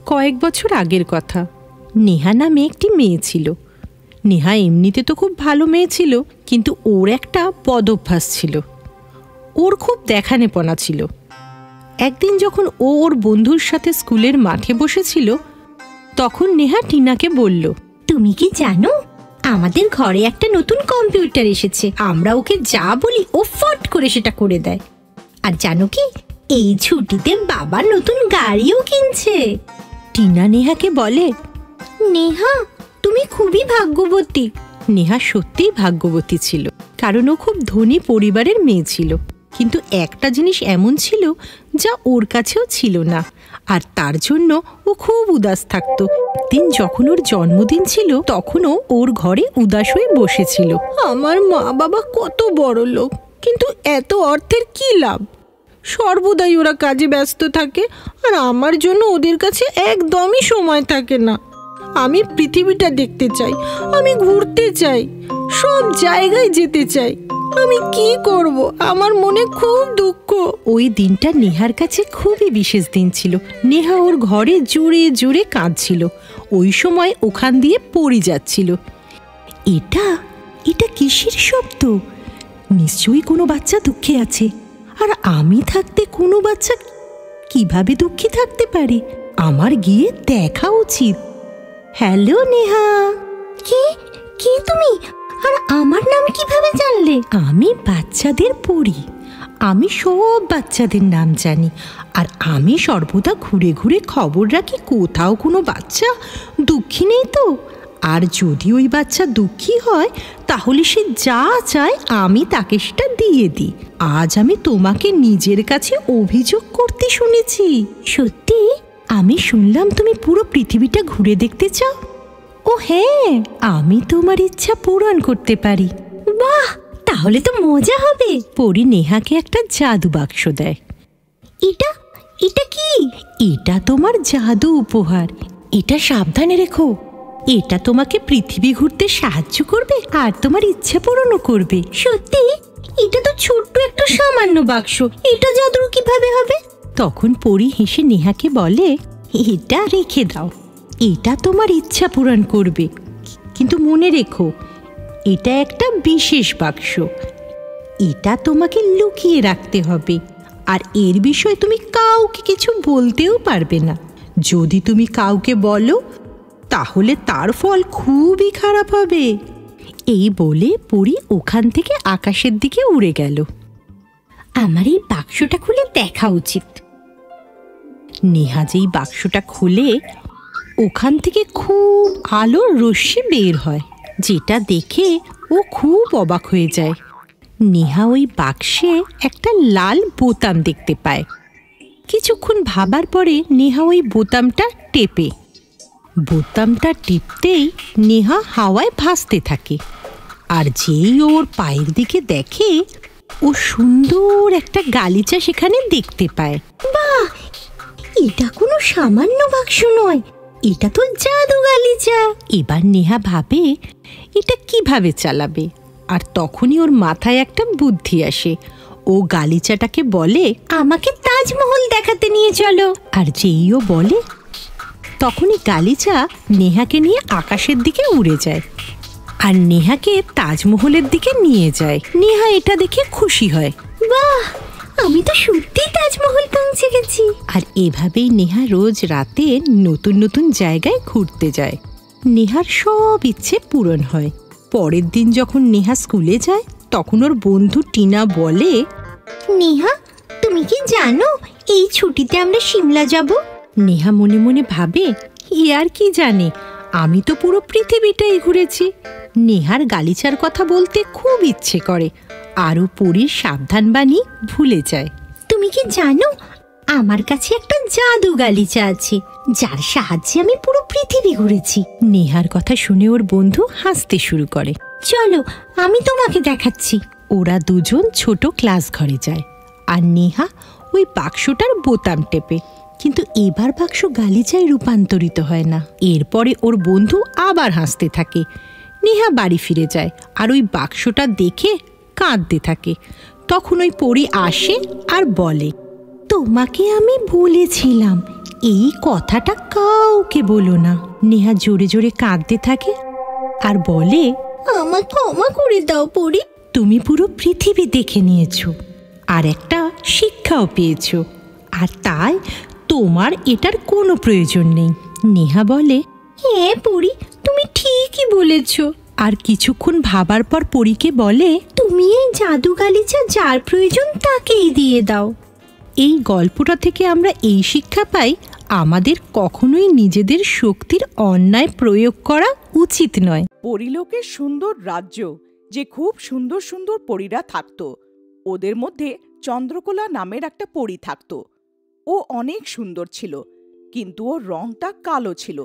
কয়েক বছর আগের কথা। নেহা নামে একটি মেয়ে ছিল। নেহা এমনিতে তো খুব ভালো মেয়ে ছিল, কিন্তু ওর একটা বদঅভ্যাস ছিল। ওর খুব দেখানেপনা ছিল। একদিন যখন ও ওর বন্ধুর সাথে স্কুলের মাঠে বসেছিল, তখন নেহা টিনাকে বলল, তুমি কি জানো আমাদের ঘরে একটা নতুন কম্পিউটার এসেছে। আমরা ওকে যা বলি ও ফট করে সেটা করে দেয়। আর জানো কি, এই ছুটিতে বাবা নতুন গাড়িও কিনছে। টিনা নেহাকে বলে, নেহা তুমি খুবই ভাগ্যবতী। নেহা সত্যিই ভাগ্যবতী ছিল, কারণ ও খুব ধনী পরিবারের মেয়ে ছিল। কিন্তু একটা জিনিস এমন ছিল যা ওর কাছেও ছিল না, আর তার জন্য ও খুব উদাস থাকতো। দিন যখন ওর জন্মদিন ছিল, তখনও ওর ঘরে উদাস হয়ে বসেছিল। আমার মা বাবা কত বড় লোক, কিন্তু এত অর্থের কি লাভ? সর্বদাই ওরা কাজে ব্যস্ত থাকে, আর আমার জন্য ওদের কাছে একদমই সময় থাকে না। আমি পৃথিবীটা দেখতে চাই, আমি ঘুরতে চাই, সব জায়গায় যেতে চাই। আমি কি করব? আমার মনে খুব দুঃখ। ওই দিনটা নেহার কাছে খুবই বিশেষ দিন ছিল। নেহা ওর ঘরে জোরে জোরে কাঁদছিল। ওই সময় ওখান দিয়ে পড়ে যাচ্ছিল। এটা এটা কিসের শব্দ? নিশ্চয়ই কোনো বাচ্চা দুঃখে আছে। আর আমি থাকতে কোনো বাচ্চা কিভাবে দুঃখী থাকতে পারে? আমার গিয়ে দেখা উচিত। হ্যালো নেহা। কে কে তুমি? আর আমার নাম কিভাবে জানলে? আমি বাচ্চাদের পড়ি। আমি সব বাচ্চাদের নাম জানি, আর আমি সর্বদা ঘুরে ঘুরে খবর রাখি কোথাও কোনো বাচ্চা দুঃখী নেই তো। আর যদি ওই বাচ্চা দুঃখী হয়, তাহলে সে যা চায় আমি তাকে সেটা দিয়ে দিই। আজ আমি তোমাকে নিজের কাছে অভিযোগ করতে শুনেছি। সত্যি? আমি শুনলাম তুমি পুরো পৃথিবীটা ঘুরে দেখতে চাও। ও হ্যাঁ, আমি তোমার ইচ্ছা পূরণ করতে পারি। বাহ, তাহলে তো মজা হবে। পরি নেহাকে একটা জাদু বাক্স দেয়। এটা এটা কি? এটা তোমার জাদু উপহার। এটা সাবধানে রেখো। এটা তোমাকে পৃথিবী ঘুরতে সাহায্য করবে, আর তোমার ইচ্ছা পূরণও করবে। সত্যি? এটা তো ছোট্ট একটা সামান্য বাক্স, এটা জাদু কিভাবে হবে? তখন পরি হেসে নেহাকে বলে, এটা রেখে দাও, এটা তোমার ইচ্ছা পূরণ করবে। কিন্তু মনে রেখো, এটা একটা বিশেষ বাক্স। এটা তোমাকে লুকিয়ে রাখতে হবে, আর এর বিষয়ে তুমি কাউকে কিছু বলতেও পারবে না। যদি তুমি কাউকে বলো, তাহলে তার ফল খুবই খারাপ হবে। এই বলে পরি ওখান থেকে আকাশের দিকে উড়ে গেল। আমার এই বাক্সটা খুলে দেখা উচিত। নেহা যেই বাক্সটা খুলে, ওখান থেকে খুব আলোর রশ্মি বের হয়, যেটা দেখে ও খুব অবাক হয়ে যায়। নেহা ওই বাক্সে একটা লাল বোতাম দেখতে পায়। কিছুক্ষণ ভাবার পরে নেহা ওই বোতামটা টেপে। বোতামটা টিপতেই নেহা হাওয়ায় ভাসতে থাকে। আর যেই ওর পায়ের দিকে দেখে, ও সুন্দর একটা গালিচা সেখানে দেখতে পায়। বাহ, এটা কোনো সামান্য বাক্স নয়, এটা তো জাদু গালিচা। এবার নেহা ভাবে এটা কিভাবে চালাবে, আর তখনই ওর মাথায় একটা বুদ্ধি আসে। ও গালিচাটাকে বলে, আমাকে তাজমহল দেখাতে নিয়ে চলো। আর যেই ও বলে, তখনই গালিচা নেহাকে নিয়ে আকাশের দিকে উড়ে যায়, আর নেহাকে তাজমহলের দিকে নিয়ে যায়। নেহা এটা দেখে খুশি হয়। বাহ, আমি তো সত্যিই তাজমহল পৌঁছে গেছি। আর এভাবেই নেহা রোজ রাতে নতুন নতুন জায়গায় ঘুরতে যায়। নেহার সব ইচ্ছে পূরণ হয়। পরের দিন যখন নেহা স্কুলে যায়, তখন ওর বন্ধু টিনা বলে, নেহা তুমি কি জানো এই ছুটিতে আমরা সিমলা যাব? নেহা মনে মনে ভাবে, এ আর কি জানে, আমি তো পুরো পৃথিবীটাই ঘুরেছি। নেহার গালিচার কথা বলতে খুব ইচ্ছে করে, আরও পরীর সাবধান বাণী ভুলে যায়। তুমি কি জানো আমার কাছে একটা জাদু গালিচা আছে, যার সাহায্যে আমি পুরো পৃথিবী ঘুরেছি। নেহার কথা শুনে ওর বন্ধু হাসতে শুরু করে। চলো আমি তোমাকে দেখাচ্ছি। ওরা দুজন ছোট ক্লাস ঘরে যায়, আর নেহা ওই বাক্সটার বোতাম টেপে। কিন্তু এবার বাক্স গালিচায় রূপান্তরিত হয় না। এরপরে ওর বন্ধু আবার হাসতে থাকে। নেহা বাড়ি ফিরে যায়, আর ওই বাক্সটা দেখে কাঁদতে থাকে। তখন ওই পরী আসে আর বলে, তোমাকে আমি বলেছিলাম এই কথাটা কাউকে বলো না। নেহা জোরে জোরে কাঁদতে থাকে আর বলে, আমাকে ক্ষমা করে দাও পরি। তুমি পুরো পৃথিবী দেখে নিয়েছো আর একটা শিক্ষাও পেয়েছো, আর তাই তোমার এটার কোনো প্রয়োজন নেই। নেহা বলে, হ্যাঁ পরি, তুমি ঠিকই বলেছো। আর কিছুক্ষণ ভাবার পর পরীকে বলে, তুমি এই জাদু গালিচা যার প্রয়োজন তাকেই দিয়ে দাও। এই গল্পটা থেকে আমরা এই শিক্ষা পাই, আমাদের কখনোই নিজেদের শক্তির অন্যায় প্রয়োগ করা উচিত নয়। পরিলোকের সুন্দর রাজ্য, যে খুব সুন্দর সুন্দর পরীরা থাকত। ওদের মধ্যে চন্দ্রকলা নামের একটা পরী থাকত। ও অনেক সুন্দর ছিল, কিন্তু ওর রংটা কালো ছিল।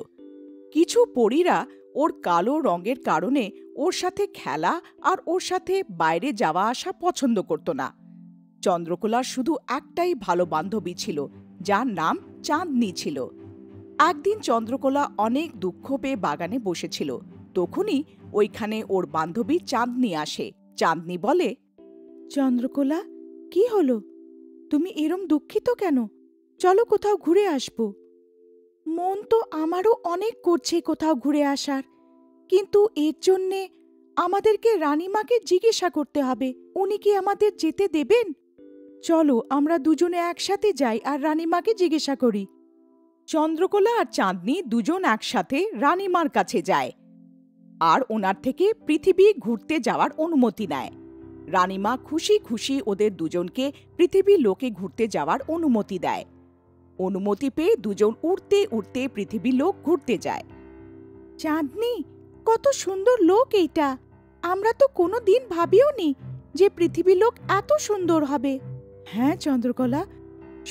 কিছু পরীরা ওর কালো রঙের কারণে ওর সাথে খেলা আর ওর সাথে বাইরে যাওয়া আসা পছন্দ করত না। চন্দ্রকলার শুধু একটাই ভালো বান্ধবী ছিল, যার নাম চাঁদনি ছিল। একদিন চন্দ্রকলা অনেক দুঃখ পেয়ে বাগানে বসেছিল। তখনই ওইখানে ওর বান্ধবী চাঁদনি আসে। চাঁদনি বলে, চন্দ্রকলা, কি হলো? তুমি এরম দুঃখিত কেন? চলো কোথাও ঘুরে আসবো। মন তো আমারও অনেক করছে কোথাও ঘুরে আসার, কিন্তু এর জন্যে আমাদেরকে রানীমাকে জিজ্ঞাসা করতে হবে, উনি কি আমাদের যেতে দেবেন? চলো আমরা দুজনে একসাথে যাই আর রানীমাকে জিজ্ঞাসা করি। চন্দ্রকলা আর চাঁদনি দুজন একসাথে রানীমার কাছে যায় আর ওনার থেকে পৃথিবী ঘুরতে যাওয়ার অনুমতি নেয়। রানীমা খুশি খুশি ওদের দুজনকে পৃথিবী লোকে ঘুরতে যাওয়ার অনুমতি দেয়। অনুমতি পেয়ে দুজন উড়তে উড়তে পৃথিবী লোক ঘুরতে যায়। চাঁদনি, কত সুন্দর লোক এইটা! আমরা তো কোনো দিন ভাবিও নি যে পৃথিবী লোক এত সুন্দর হবে। হ্যাঁ চন্দ্রকলা,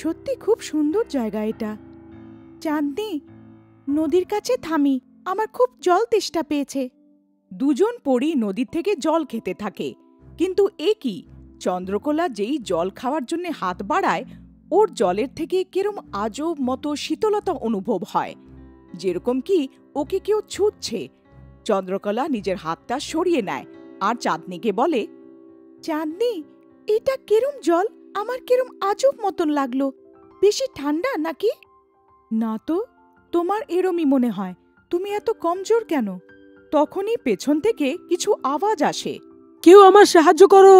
সত্যি খুব সুন্দর জায়গা এটা। চাঁদনি, নদীর কাছে থামি, আমার খুব জল তেষ্টা পেয়েছে। দুজন পরী নদীর থেকে জল খেতে থাকে, কিন্তু এ কি, চন্দ্রকলা যেই জল খাওয়ার জন্য হাত বাড়ায়, ওর জলের থেকে কিরম আজব মতো শীতলতা অনুভব হয়, যেরকম কি ওকে কেউ ছুঁচ্ছে। চন্দ্রকলা নিজের হাতটা সরিয়ে নেয় আর চাঁদনিকে বলে, চাঁদনি, এটা কিরম জল? আমার কিরম আজব মতন লাগলো। বেশি ঠান্ডা নাকি? না তো, তোমার এরমই মনে হয়। তুমি এত কমজোর কেন? তখনই পেছন থেকে কিছু আওয়াজ আসে, কেউ আমার সাহায্য করো,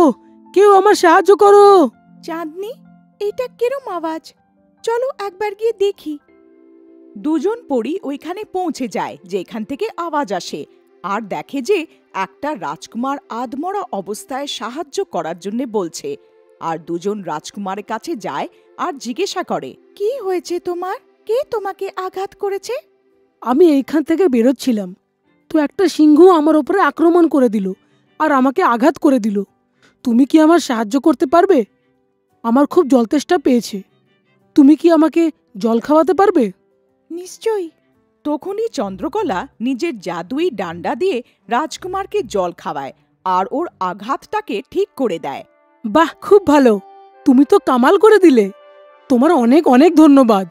কেউ আমার সাহায্য করো। চাঁদনি, এটা কিরম আওয়াজ? চলো একবার গিয়ে দেখি। দুজন পরী ওইখানে পৌঁছে যায় যেখান থেকে আওয়াজ আসে, আর দেখে যে একটা রাজকুমার আধমরা অবস্থায় সাহায্য করার জন্য বলছে। আর দুজন রাজকুমারের কাছে যায় আর জিজ্ঞাসা করে, কি হয়েছে তোমার? কে তোমাকে আঘাত করেছে? আমি এইখান থেকে বেরোচ্ছিলাম, তো একটা সিংহ আমার ওপরে আক্রমণ করে দিল আর আমাকে আঘাত করে দিল। তুমি কি আমার সাহায্য করতে পারবে? আমার খুব জল তেষ্টা পেয়েছে। তুমি কি আমাকে জল খাওয়াতে পারবে? নিশ্চয়ই। তখনই চন্দ্রকলা নিজের জাদুই ডান্ডা দিয়ে রাজকুমারকে জল খাওয়ায় আর ওর আঘাতটাকে ঠিক করে দেয়। বাহ, খুব ভালো, তুমি তো কামাল করে দিলে। তোমার অনেক অনেক ধন্যবাদ।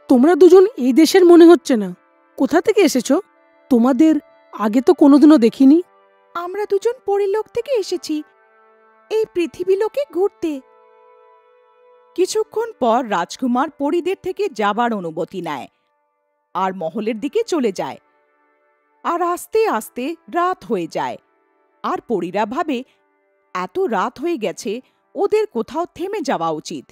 তোমরা দুজন এই দেশের মনে হচ্ছে না, কোথা থেকে এসেছো? তোমাদের আগে তো কোনোদিনও দেখিনি। আমরা দুজন পরিলোক থেকে এসেছি, এই পৃথিবী লোকে ঘুরতে। কিছুক্ষণ পর রাজকুমার পরীদের থেকে যাবার অনুমতি নেয় আর মহলের দিকে চলে যায়। আর আস্তে আস্তে রাত হয়ে যায়, আর পরীরা ভাবে এত রাত হয়ে গেছে, ওদের কোথাও থেমে যাওয়া উচিত।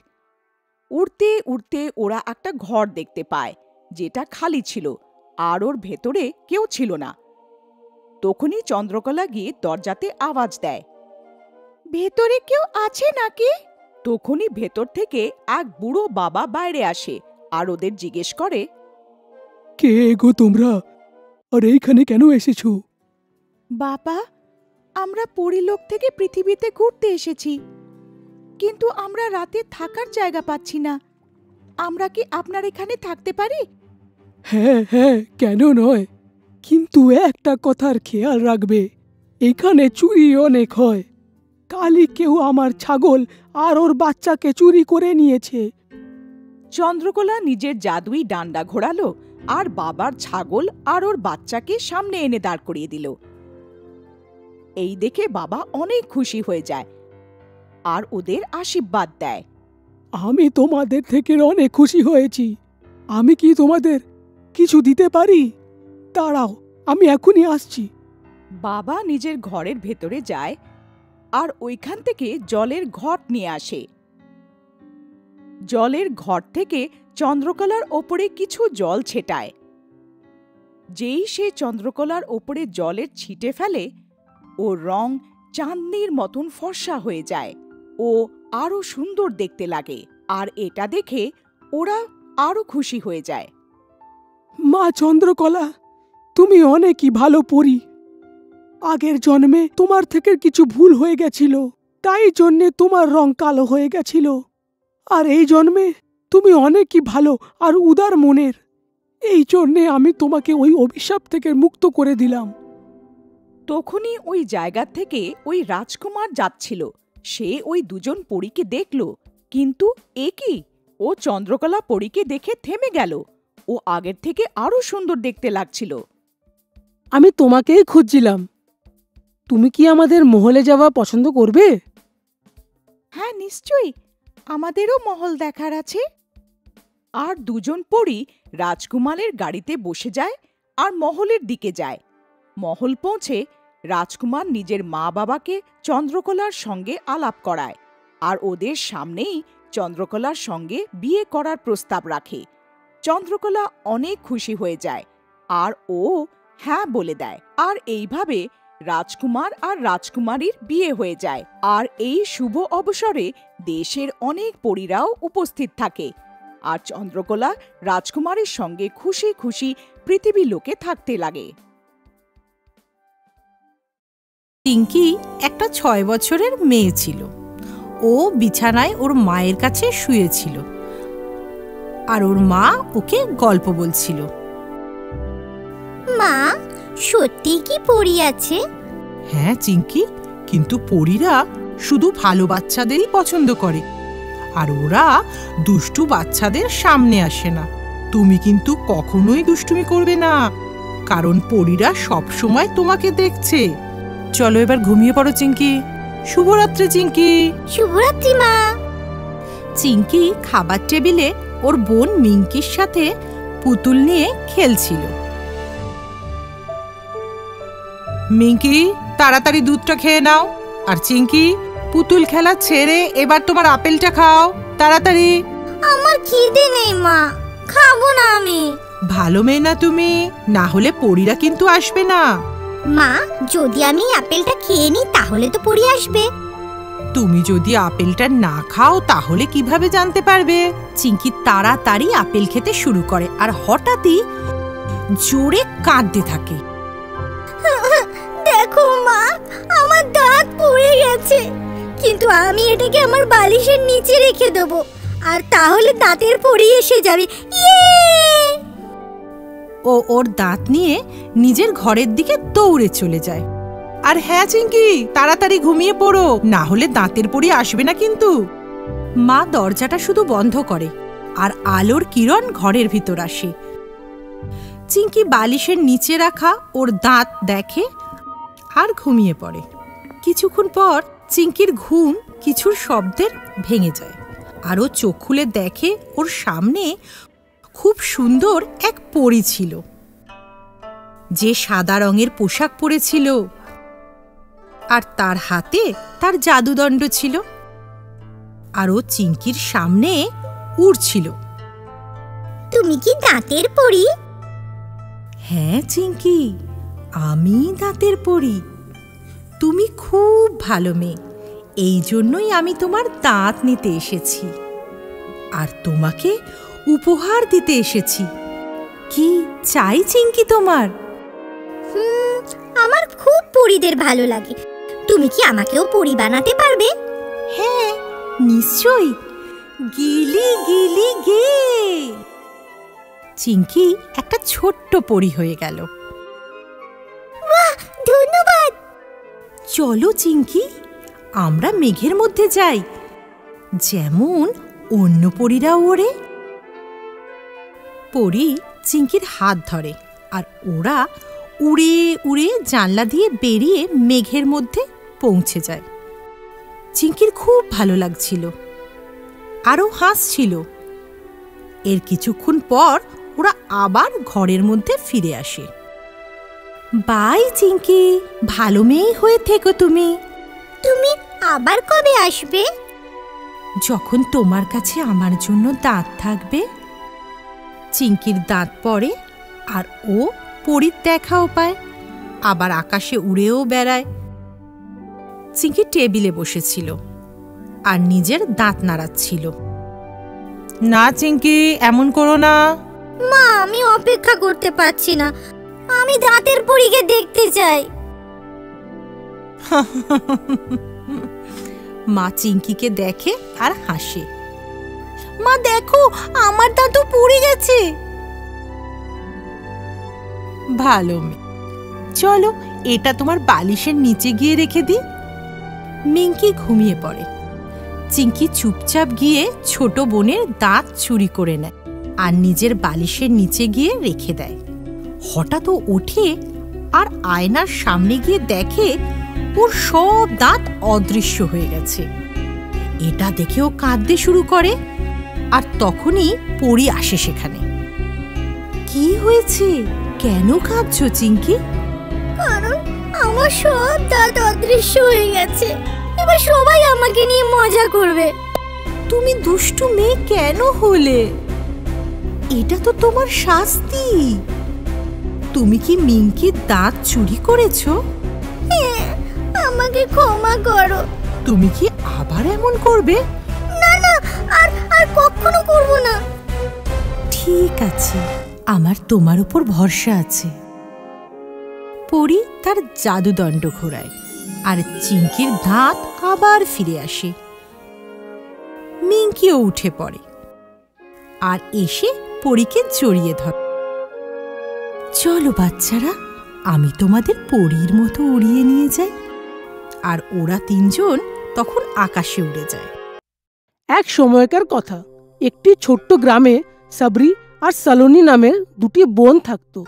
উড়তে উড়তে ওরা একটা ঘর দেখতে পায়, যেটা খালি ছিল আর ওর ভেতরে কেউ ছিল না। তখনই চন্দ্রকলা গিয়ে দরজাতে আওয়াজ দেয়, ভেতরে কেউ আছে নাকি? তখনই ভেতর থেকে এক বুড়ো বাবা বাইরে আসে আর ওদের জিজ্ঞেস করে, কে গো তোমরা, আর এইখানে কেন এসেছো? বাবা, আমরা পরিলোক থেকে পৃথিবীতে ঘুরতে এসেছি, কিন্তু আমরা রাতে থাকার জায়গা পাচ্ছি না। আমরা কি আপনার এখানে থাকতে পারি? হ্যাঁ হ্যাঁ, কেন নয়, কিন্তু একটা কথার খেয়াল রাখবে, এখানে চুরি অনেক হয়। কালই কেউ আমার ছাগল আর ওর বাচ্চাকে চুরি করে নিয়েছে। চন্দ্রকলা নিজের জাদুই ডান্ডা ঘোরালো আর বাবার ছাগল আর ওর বাচ্চাকে সামনে এনে দাঁড় করিয়ে দিল। এই দেখে বাবা অনেক খুশি হয়ে যায় আর ওদের আশীর্বাদ দেয়। আমি তোমাদের থেকে অনেক খুশি হয়েছি। আমি কি তোমাদের কিছু দিতে পারি? দাঁড়াও, আমি এখনই আসছি। বাবা নিজের ঘরের ভেতরে যায় আর ওইখান থেকে জলের ঘট নিয়ে আসে। জলের ঘট থেকে চন্দ্রকলার ওপরে কিছু জল ছেটায়। যেই সে চন্দ্রকলার ওপরে জলের ছিটে ফেলে, ওর রং চাঁদনির মতন ফর্সা হয়ে যায়। ও আরো সুন্দর দেখতে লাগে, আর এটা দেখে ওরা আরো খুশি হয়ে যায়। মা চন্দ্রকলা, তুমি অনেকই ভালো পরী। আগের জন্মে তোমার থেকে কিছু ভুল হয়ে গেছিল, তাই জন্যে তোমার রং কালো হয়ে গেছিল। আর এই জন্মে তুমি অনেকই ভালো আর উদার মনের, এই জন্যে আমি তোমাকে ওই অভিশাপ থেকে মুক্ত করে দিলাম। তখনই ওই জায়গা থেকে ওই রাজকুমার যাচ্ছিল। সে ওই দুজন পরীকে দেখল, কিন্তু এ কি, ও চন্দ্রকলা পরীকে দেখে থেমে গেল। ও আগের থেকে আরো সুন্দর দেখতে লাগছিল। আমি তোমাকেই খুঁজছিলাম। তুমি কি আমাদের মহলে যাওয়া পছন্দ করবে? হ্যাঁ, নিশ্চয়ই, আমাদেরও মহল দেখার আছে। আর দুজন পরী রাজকুমারের গাড়িতে বসে যায় আর মহলের দিকে যায়। মহল পৌঁছে রাজকুমার নিজের মা বাবাকে চন্দ্রকলার সঙ্গে আলাপ করায় আর ওদের সামনেই চন্দ্রকলার সঙ্গে বিয়ে করার প্রস্তাব রাখে। চন্দ্রকলা অনেক খুশি হয়ে যায় আর ও হ্যাঁ বলে দেয়। আর এইভাবে রাজকুমার আর রাজকুমারীর বিয়ে হয়ে যায়। আর এই শুভ অবসরে দেশের অনেক পরীরাও উপস্থিত থাকে। আর চন্দ্রকলা রাজকুমারের সঙ্গে খুশি খুশি পৃথিবী লোকে থাকতে লাগে। টিঙ্কি একটা 6 বছরের মেয়ে ছিল। ও বিছানায় ওর মায়ের কাছে শুয়েছিল আর ওর মা ওকে গল্প বলছিল। মা, সত্যি কি পরী আছে? হ্যাঁ চিঙ্কি, কিন্তু পরীরা শুধু ভালো বাচ্চাদেরই পছন্দ করে, আর ওরা দুষ্টু বাচ্চাদের সামনে আসে না। তুমি কিন্তু কখনোই দুষ্টুমি করবে না, কারণ পরীরা সবসময় তোমাকে দেখছে। চলো এবার ঘুমিয়ে পড়ো চিঙ্কি। শুভরাত্রি চিঙ্কি। শুভরাত্রি মা। চিঙ্কি খাবার টেবিলে ওর বোন মিঙ্কির সাথে পুতুল নিয়ে খেলছিল। মিঙ্কি, তাড়াতাড়ি দুধটা খেয়ে নাও। আর চিঙ্কি, পুতুল খেলা ছেড়ে এবার তোমার আপেলটা খাও, তাড়াতাড়ি। আমার খিদে নেই মা, খাবো না আমি। ভালো মেয়ে না তুমি, না হলে পরীরা কিন্তু আসবে না। মা, যদি আমি আপেলটা খেয়ে নিই তাহলে তো পরী আসবে। তুমি যদি আপেলটা না খাও তাহলে কিভাবে জানতে পারবে? চিঙ্কি তাড়াতাড়ি আপেল খেতে শুরু করে আর হঠাৎই জোরে কাঁদতে থাকে। দেখো মা, আমার দাঁত পড়ে গেছে, কিন্তু আমি এটাকে আমার বালিশের নিচে রেখে দেবো, আর তাহলে দাঁতের পরী এসে যাবে। ও ওর দাঁত নিয়ে নিজের ঘরের দিকে দৌড়ে চলে যায়। আর হ্যাঁ চিঙ্কি, তাড়াতাড়ি ঘুমিয়ে পড়ো, না হলে দাঁতের পরী আসবে না কিন্তু। মা দরজাটা শুধু বন্ধ করে আর আলোর কিরণ ঘরের ভিতর আসে। চিঙ্কি বালিশের নিচে রাখা ওর দাঁত দেখে আর ঘুমিয়ে পড়ে। কিছুক্ষণ পর চিঙ্কির ঘুম কিছুর শব্দের ভেঙে যায় আর ও চোখ খুলে দেখে ওর সামনে খুব সুন্দর এক পরী ছিল, যে সাদা রঙের পোশাক পরেছিল আর তার হাতে তার জাদুদণ্ড ছিল। আর ও চিঙ্কির সামনে উড়ছিল। তুমি কি দাঁতের পরী? হ্যাঁ চিঙ্কি, আমি দাঁতের পরী। তুমি খুব ভালো মেয়ে, এই জন্যই আমি তোমার দাঁত নিতে এসেছি আর তোমাকে উপহার দিতে এসেছি। কি চাই চিঙ্কি তোমার? আমার খুব পরীদের ভালো লাগে। তুমি কি আমাকেও পরী বানাতে পারবে? হ্যাঁ নিশ্চয়ই, গিলি গিলি গে। চিঙ্কি একটা ছোট্ট পরী হয়ে গেল। ধন্যবাদ। চলো চিঙ্কি, আমরা মেঘের মধ্যে যাই, যেমন অন্য পরীরা ওড়ে। পরী চিঙ্কির হাত ধরে আর ওরা উড়ে উড়ে জানলা দিয়ে বেরিয়ে মেঘের মধ্যে পৌঁছে যায়। চিঙ্কির খুব ভালো লাগছিল, আরও হাসছিল। এর কিছুক্ষণ পর ওরা আবার ঘরের মধ্যে ফিরে আসে। বাই চিঙ্কি, ভালো মেয়ে হয়ে থেকো তুমি। তুমি আবার কবে আসবে? যখন তোমার কাছে আমার জন্য দাঁত থাকবে। চিঙ্কির দাঁত পড়ে আর ও পরীর দেখাও পায়, আবার আকাশে উড়েও বেড়ায়। চিঙ্কি টেবিলে বসেছিল আর নিজের দাঁত নাড়াচ্ছিল। না চিঙ্কি, এমন করো না। মা, আমি অপেক্ষা করতে পারছি না, আমি দাঁতের পরীকে দেখতে চাই। মা চিঙ্কিকে দেখে আর হাসে। মা দেখো, আমার দাঁতও পড়ে গেছে। ভালো মেয়ে, চলো এটা তোমার বালিশের নিচে গিয়ে রেখে দিই। মিঙ্কি ঘুমিয়ে পড়ে। চিঙ্কি চুপচাপ গিয়ে ছোট বোনের দাঁত চুরি করে নেয় আর নিজের বালিশের নিচে গিয়ে রেখে দেয়। হঠাৎ ও ওঠে আর আয়নার সামনে গিয়ে দেখে ওর সব দাঁত অদৃশ্য হয়ে গেছে। এটা দেখে ও কাঁদতে শুরু করে আর তখনই পরী আসে সেখানে। কি হয়েছে, কেন কাঁদছো চিঙ্কি? কারণ আমার সব দাঁত অদৃশ্য হয়ে গেছে, এবার সবাই আমাকে নিয়ে মজা করবে। তুমি দুষ্টু মেয়ে কেন হলে? এটা তো তোমার শাস্তি। তুমি কি মিঙ্কির দাঁত চুরি করেছো? আমাকে ক্ষমা করো। তুমি কি আবার এমন করবে? না না, আর আর কখনো করব না। ঠিক আছে, আমার তোমার উপর ভরসা আছে। পরী তার জাদুদণ্ড ঘোরায় আর চিঙ্কির দাঁত আবার ফিরে আসে। মিঙ্কিও উঠে পড়ে আর এসে পরীকে জড়িয়ে ধরে। চলো বাচ্চারা, আমি তোমাদের পরীর মতো উড়িয়ে নিয়ে যাই। আর ওরা তিনজন তখন আকাশে উড়ে যায়। এক সময়কার কথা, একটি ছোট্ট গ্রামে সাবরি আর সালোনি নামের দুটি বোন থাকতো।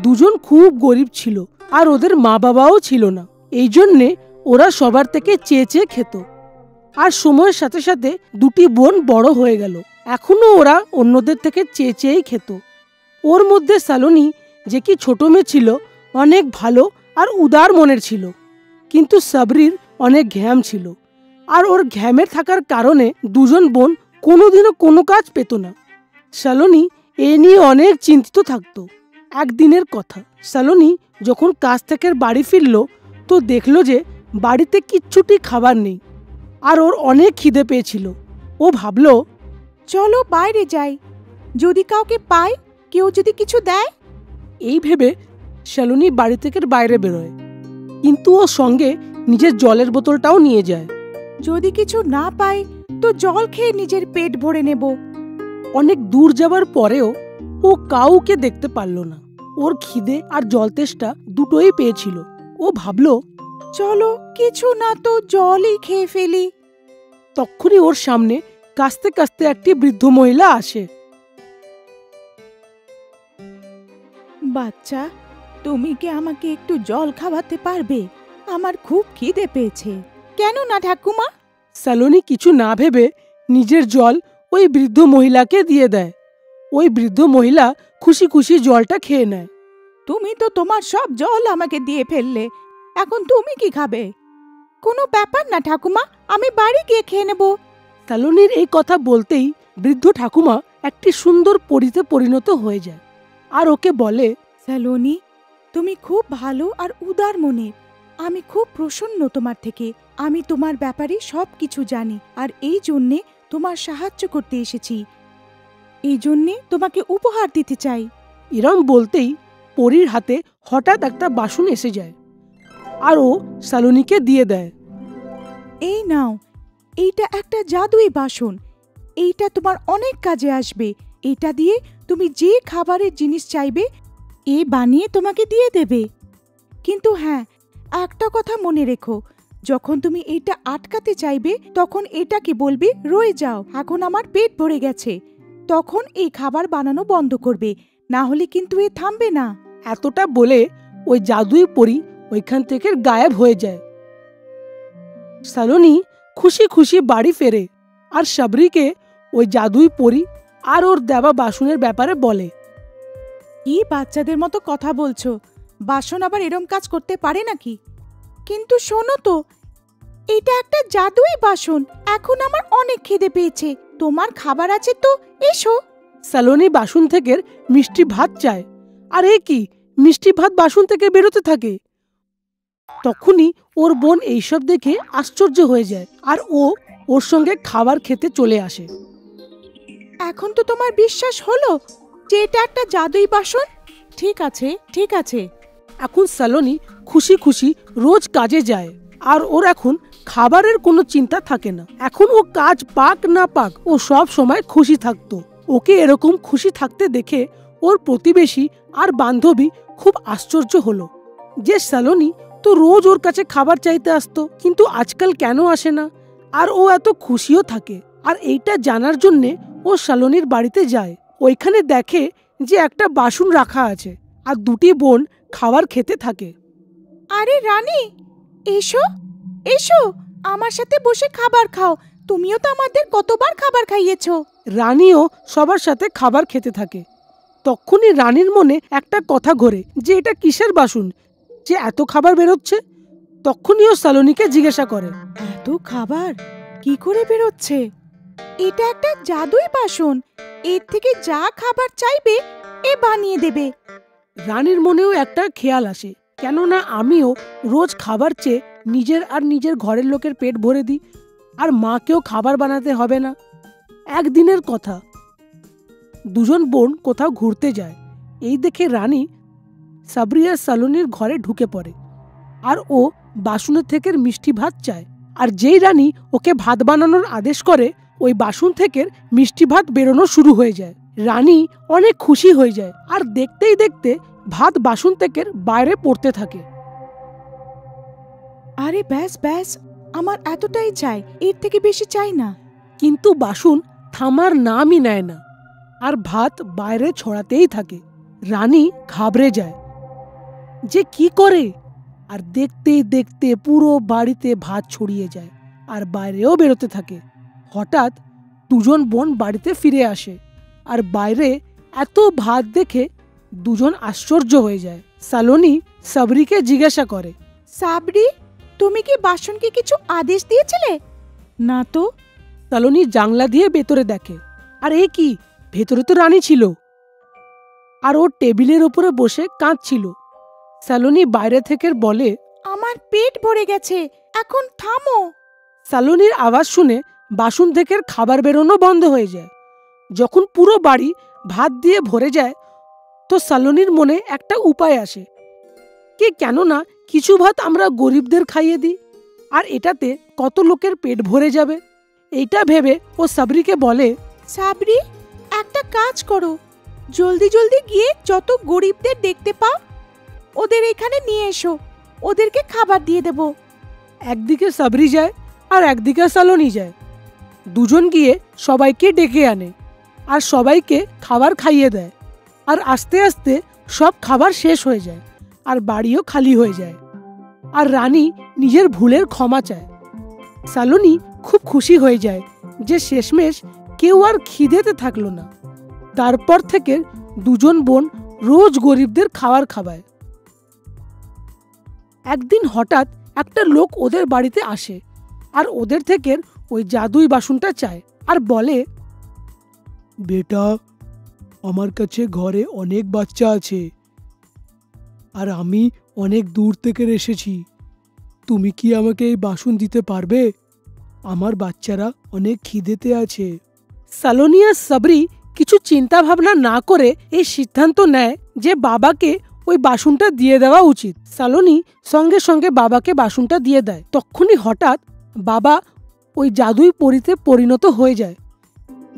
দুজন খুব গরিব ছিল আর ওদের মা বাবাও ছিল না। এই জন্যে ওরা সবার থেকে চেয়ে চেয়ে খেত। আর সময়ের সাথে সাথে দুটি বোন বড় হয়ে গেল, এখনো ওরা অন্যদের থেকে চেয়ে চেয়েই খেত। ওর মধ্যে সালোনি, যে কি ছোট মেয়ে ছিল, অনেক ভালো আর উদার মনের ছিল। কিন্তু সাবরির অনেক ঘ্যাম ছিল, আর ওর ঘ্যামের থাকার কারণে দুজন বোন কোনোদিনও কোনো কাজ পেত না। সালোনি এ নিয়ে অনেক চিন্তিত থাকতো। একদিনের কথা, সালোনি যখন কাজ থেকে বাড়ি ফিরল তো দেখলো যে বাড়িতে কিচ্ছুটি খাবার নেই আর ওর অনেক খিদে পেয়েছিল। ও ভাবলো, চলো বাইরে যাই, যদি কাউকে পাই, কেউ যদি কিছু দেয়। এই ভেবে সালোনি বাড়ি থেকে বাইরে বেরোয়, কিন্তু ও সঙ্গে নিজের জলের বোতলটাও নিয়ে যায়। যদি কিছু না পাই তো জল খেয়ে নিজের পেট ভরে নেব। অনেক দূর যাবার পরেও ও কাউকে দেখতে পারল না। ওর খিদে আর জল তেষ্টা দুটোই পেয়েছিল। ও ভাবলো, চলো কিছু না তো জলই খেয়ে ফেলি। তখনই ওর সামনে কাস্তে কাস্তে একটি বৃদ্ধ মহিলা আসে। বাচ্চা, তুমি কি আমাকে একটু জল খাওয়াতে পারবে? আমার খুব খিদে পেয়েছে। কেন না ঠাকুমা? সালোনি কিছু না ভেবে নিজের জল ওই বৃদ্ধ মহিলাকে দিয়ে দেয়। ওই বৃদ্ধ মহিলা খুশি খুশি জলটা খেয়ে নেয়। তুমি তো তোমার সব জল আমাকে দিয়ে ফেললে, এখন তুমি কি খাবে? কোনো ব্যাপার না ঠাকুমা, আমি বাড়ি গিয়ে খেয়ে নেব। সালোনির এই কথা বলতেই বৃদ্ধ ঠাকুমা একটি সুন্দর পরীতে পরিণত হয়ে যায় আর ওকে বলে, সালোনি, তুমি খুব ভালো আর উদার মনের। আমি খুব প্রসন্ন তোমার থেকে। আমি তোমার ব্যাপারে সব কিছু জানি আর এই জন্যে তোমার সাহায্য করতে এসেছি। এই জন্যে তোমাকে উপহার দিতে চাই। এরম বলতেই পরীর হাতে হঠাৎ একটা বাসন এসে যায় আর ও সালোনিকে দিয়ে দেয়। এই নাও, এইটা একটা জাদুই বাসন। এইটা তোমার অনেক কাজে আসবে। এটা দিয়ে তুমি যে খাবারের জিনিস চাইবে এ বানিয়ে তোমাকে দিয়ে দেবে। কিন্তু হ্যাঁ, একটা কথা মনে রেখো, যখন তুমি এইটা আটকাতে চাইবে তখন এটাকে বলবে, রয়ে যাও, এখন আমার পেট ভরে গেছে। তখন এই খাবার বানানো বন্ধ করবে, না হলে কিন্তু এ থামবে না। এতটা বলে ওই জাদুই পরী ওইখান থেকে গায়েব হয়ে যায়। সালোনি খুশি খুশি বাড়ি ফেরে আর সাবরিকে ওই জাদুই পরী আর ওর দেওয়া বাসনের ব্যাপারে বলে। কি বাচ্চাদের মতো কথা বলছো? বাসন আবার এরম কাজ করতে পারে নাকি? কিন্তু শোনো তো, এটা একটা জাদুই বাসন। এখন আমার অনেক খিদে পেয়েছে, তোমার খাবার আছে তো, এসো। সালোনি বাসন থেকে মিষ্টি ভাত চায়। আর এ কি, মিষ্টি ভাত বাসন থেকে বেরোতে থাকে। তখনই ওর বোন এইসব দেখে আশ্চর্য হয়ে যায়, আর ওর সঙ্গে খাবার খেতে চলে আসে। এখন তো তোমার বিশ্বাস হলো যে এটা একটা জাদুই বাসন? ঠিক আছে, ঠিক আছে। এখন সালোনি খুশি খুশি রোজ কাজে যায়, আর ওর এখন খাবারের কোনো চিন্তা থাকে না। এখন ও কাজ পাক না পাক, ও সব সময় খুশি থাকতো। ওকে এরকম খুশি থাকতে দেখে ওর প্রতিবেশী আর বান্ধবী খুব আশ্চর্য হলো যে সালোনি তো রোজ ওর কাছে খাবার চাইতে আসতো, কিন্তু আজকাল কেন আসে না, আর ও এত খুশিও থাকে। আর এইটা জানার জন্যে ও সালোনির বাড়িতে যায়। ওইখানে দেখে যে একটা বাসন রাখা আছে, আর দুটি বোন খাবার খেতে থাকে। আরে রানী, এসো এসো, আমার সাথে বসে খাবার খাও। তুমিও তো আমাদের কতবার খাবার খাইয়েছো। রানীও সবার সাথে খাবার খেতে থাকে। তখনই রানীর মনে একটা কথা ঘোরে যে এটা কিসের বাসন যে এত খাবার বেরোচ্ছে। তখনই ও সালোনিকে জিজ্ঞাসা করে, এত খাবার কি করে বেরোচ্ছে? এটা একটা জাদুই বাসন, এর থেকে যা খাবার চাইবে এ বানিয়ে দেবে। রানীর মনেও একটা খেয়াল আসে, কেননা আমিও রোজ খাবার চেয়ে নিজের আর নিজের ঘরের লোকের পেট ভরে দিই, আর মাকেও খাবার বানাতে হবে না। একদিনের কথা, দুজন বোন কোথাও ঘুরতে যায়। এই দেখে রানী সাবরি আর সালোনির ঘরে ঢুকে পড়ে, আর ও বাসনের থেকে মিষ্টি ভাত চায়। আর যেই রানী ওকে ভাত বানানোর আদেশ করে, ওই বাসন থেকে মিষ্টি ভাত বেরোনো শুরু হয়ে যায়। রানী অনেক খুশি হয়ে যায়, আর দেখতেই দেখতে ভাত বাসন থেকে বাইরে পড়তে থাকে। আরে ব্যাস ব্যাস, আমার এতটাই চাই, এর থেকে বেশি চাই না। কিন্তু বাসন থামার নামই নেয় না, আর ভাত বাইরে ছড়াতেই থাকে। রানী ঘাবড়ে যায় যে কি করে, আর দেখতেই দেখতে পুরো বাড়িতে ভাত ছড়িয়ে যায়, আর বাইরেও বেরোতে থাকে। হঠাৎ দুজন বোন বাড়িতে ফিরে আসে, আর বাইরে এত ভাত দেখে দুজন আশ্চর্য হয়ে যায়। সালোনি সাবরিকে জিজ্ঞাসা করে, সাবরি, তুমি কি বাসনকে কিছু আদেশ দিয়েছিলে? না তো। সালোনি জানলা দিয়ে ভেতরে দেখে, আর এ কি, ভেতরে তো রানী ছিল, আর ওর টেবিলের উপরে বসে কাঁদছিল। সালোনি বাইরে থেকে বলে, আমার পেট ভরে গেছে, এখন থামো। সালোনির আওয়াজ শুনে বাসন থেকে খাবার বেরোনো বন্ধ হয়ে যায়। যখন পুরো বাড়ি ভাত দিয়ে ভরে যায়, তো সালোনির মনে একটা উপায় আসে, কেননা কিছু ভাত আমরা গরিবদের খাইয়ে দিই, আর এটাতে কত লোকের পেট ভরে যাবে। এইটা ভেবে ও সাবরিকে বলে, সাবরি, একটা কাজ করো, জলদি জলদি গিয়ে যত গরিবদের দেখতে পাও ওদের এখানে নিয়ে এসো, ওদেরকে খাবার দিয়ে দেব। একদিকে সাবরি যায় আর একদিকে সালোনি যায়। দুজন গিয়ে সবাইকে ডেকে আনে, আর সবাইকে খাবার খাইয়ে দেয়। আর আস্তে আস্তে সব খাবার শেষ হয়ে যায়, আর বাড়িও খালি হয়ে যায়। আর রানী নিজের ভুলের ক্ষমা চায়। সালোনি খুব খুশি হয়ে যায় যে শেষমেশ কেউ আর খিদেতে থাকলো না। তারপর থেকে দুজন বোন রোজ গরিবদের খাবার খাওয়ায়। একদিন হঠাৎ একটা লোক ওদের বাড়িতে আসে, আর ওদের থেকে ওই জাদুই বাসনটা চায়, আর বলে, বেটা, আমার কাছে ঘরে অনেক বাচ্চা আছে, আর আমি অনেক দূর থেকে এসেছি। তুমি কি আমাকে এই বাসন দিতে পারবে? আমার বাচ্চারা অনেক খিদেতে আছে। সালোনি আর সাবরি কিছু চিন্তা ভাবনা না করে এই সিদ্ধান্ত নেয় যে বাবাকে ওই বাসনটা দিয়ে দেওয়া উচিত। সালোনি সঙ্গে সঙ্গে বাবাকে বাসনটা দিয়ে দেয়। তখনই হঠাৎ বাবা ওই জাদুই পরীতে পরিণত হয়ে যায়,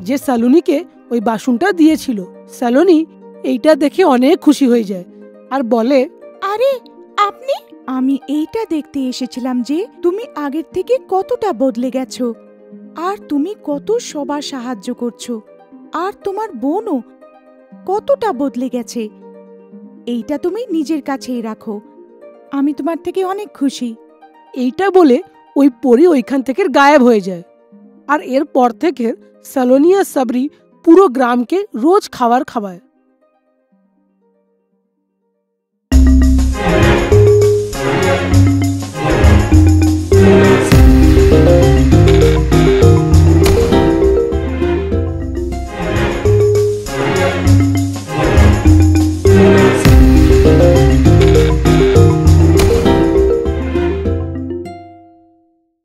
যে সালোনিকে ওই বাসনটা দিয়েছিল। সালোনি এইটা দেখে অনেক খুশি হয়ে যায়, আর বলে, আরে আপনি, আমি এইটা দেখতে এসেছিলাম যে তুমি আগের থেকে কতটা বদলে গেছো, আর তুমি কত সবার সাহায্য করছো, আর তোমার বোনও কতটা বদলে গেছে। এইটা তুমি নিজের কাছেই রাখো, আমি তোমার থেকে অনেক খুশি। এইটা বলে ওই পরী ওইখান থেকে গায়েব হয়ে যায়। আর এরপর থেকে সালোনি আর সাবরি পুরো গ্রামকে রোজ খাবার খাওয়ায়।